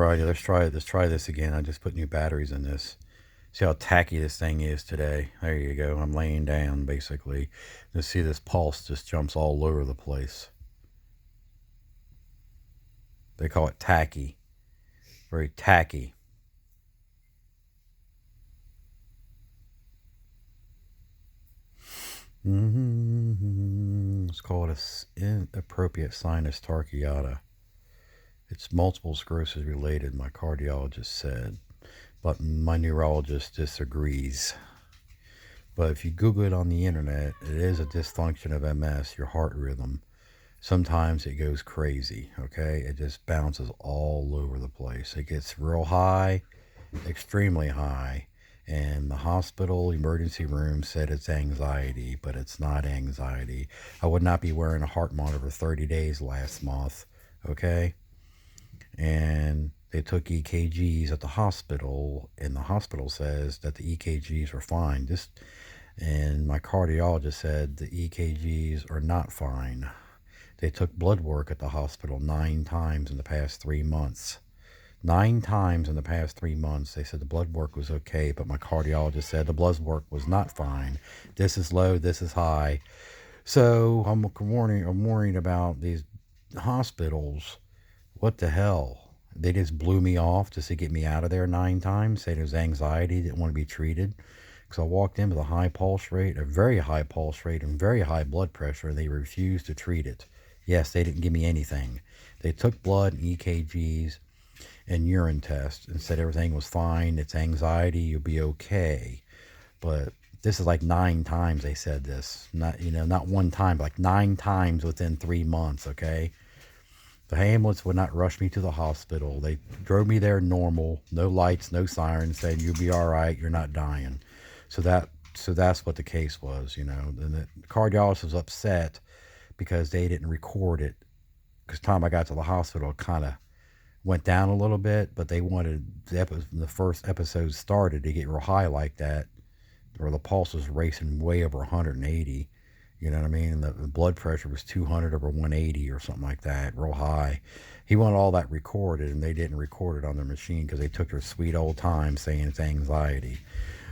Alrighty, let's try this again. I just put new batteries in this. See how tacky this thing is today. There you go. I'm laying down basically. You see this pulse just jumps all over the place. They call it tacky. Very tacky. It's called inappropriate sinus tachycardia. It's multiple sclerosis related, my cardiologist said, but my neurologist disagrees. But if you Google it on the internet, it is a dysfunction of MS, your heart rhythm. Sometimes it goes crazy, okay? It just bounces all over the place. It gets real high, extremely high. And the hospital emergency room said it's anxiety, but it's not anxiety. I would not be wearing a heart monitor for 30 days last month, okay? And they took EKGs at the hospital, and the hospital says that the EKGs are fine. And my cardiologist said the EKGs are not fine. They took blood work at the hospital 9 times in the past 3 months. 9 times in the past 3 months. They said the blood work was okay, but my cardiologist said the blood work was not fine. This is low, this is high. So I'm worried about these hospitals. What the hell? They just blew me off just to get me out of there 9 times. Said it was anxiety, didn't want to be treated. Because I walked in with a high pulse rate, a very high pulse rate, and very high blood pressure, and they refused to treat it. Yes, they didn't give me anything. They took blood and EKGs and urine tests and said everything was fine. It's anxiety, you'll be okay. But this is like 9 times they said this. Not one time, but like 9 times within 3 months, okay? The ambulance would not rush me to the hospital. They drove me there normal, no lights, no sirens, saying you'll be all right, you're not dying. So that's what the case was, And the cardiologist was upset because they didn't record it. Because time I got to the hospital, it kind of went down a little bit, but they wanted the first episode started to get real high like that, where the pulse was racing way over 180. You know what I mean? And the blood pressure was 200 over 180 or something like that, real high. He wanted all that recorded, and they didn't record it on their machine because they took their sweet old time saying it's anxiety.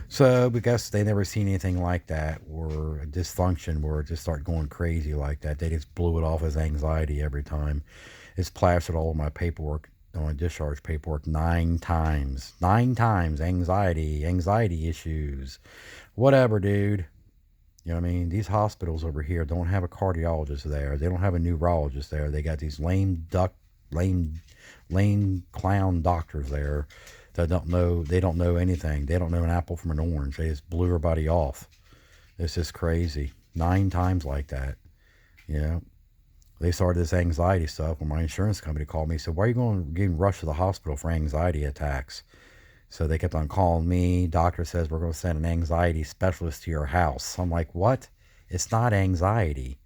So I guess they never seen anything like that, or a dysfunction where it just started going crazy like that. They just blew it off as anxiety every time. It's plastered all over my paperwork, on my discharge paperwork 9 times. 9 times, anxiety issues. Whatever, dude. You know what I mean? These hospitals over here don't have a cardiologist there. They don't have a neurologist there. They got these lame clown doctors there that don't know anything. They don't know an apple from an orange. They just blew everybody off. It's just crazy. 9 times like that. They started this anxiety stuff when my insurance company called me and said, why are you getting rushed to the hospital for anxiety attacks? So they kept on calling me. Doctor says we're going to send an anxiety specialist to your house. I'm like, what? It's not anxiety.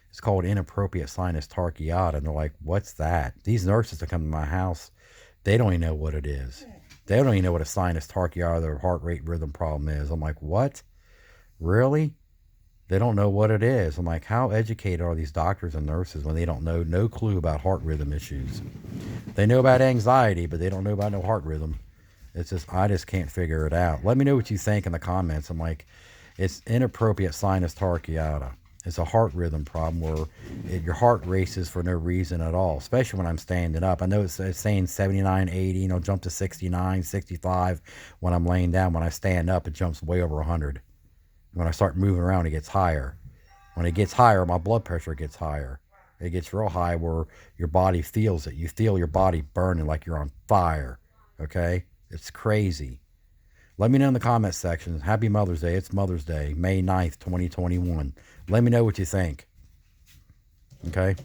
It's called inappropriate sinus tachycardia. And they're like, what's that? These nurses that come to my house, they don't even know what it is. They don't even know what a sinus tachycardia or heart rate rhythm problem is. I'm like, what? Really? They don't know what it is. I'm like, how educated are these doctors and nurses when they don't know no clue about heart rhythm issues? They know about anxiety, but they don't know about no heart rhythm. It's just, I just can't figure it out. Let me know what you think in the comments. I'm like, it's inappropriate sinus tachycardia. It's a heart rhythm problem where your heart races for no reason at all, especially when I'm standing up. I know it's saying 79, 80, jump to 69, 65 when I'm laying down. When I stand up, it jumps way over 100. When I start moving around, it gets higher. When it gets higher, my blood pressure gets higher. It gets real high where your body feels it. You feel your body burning like you're on fire, okay? It's crazy. Let me know in the comment section. Happy Mother's Day. It's Mother's Day, May 9th, 2021. Let me know what you think. Okay?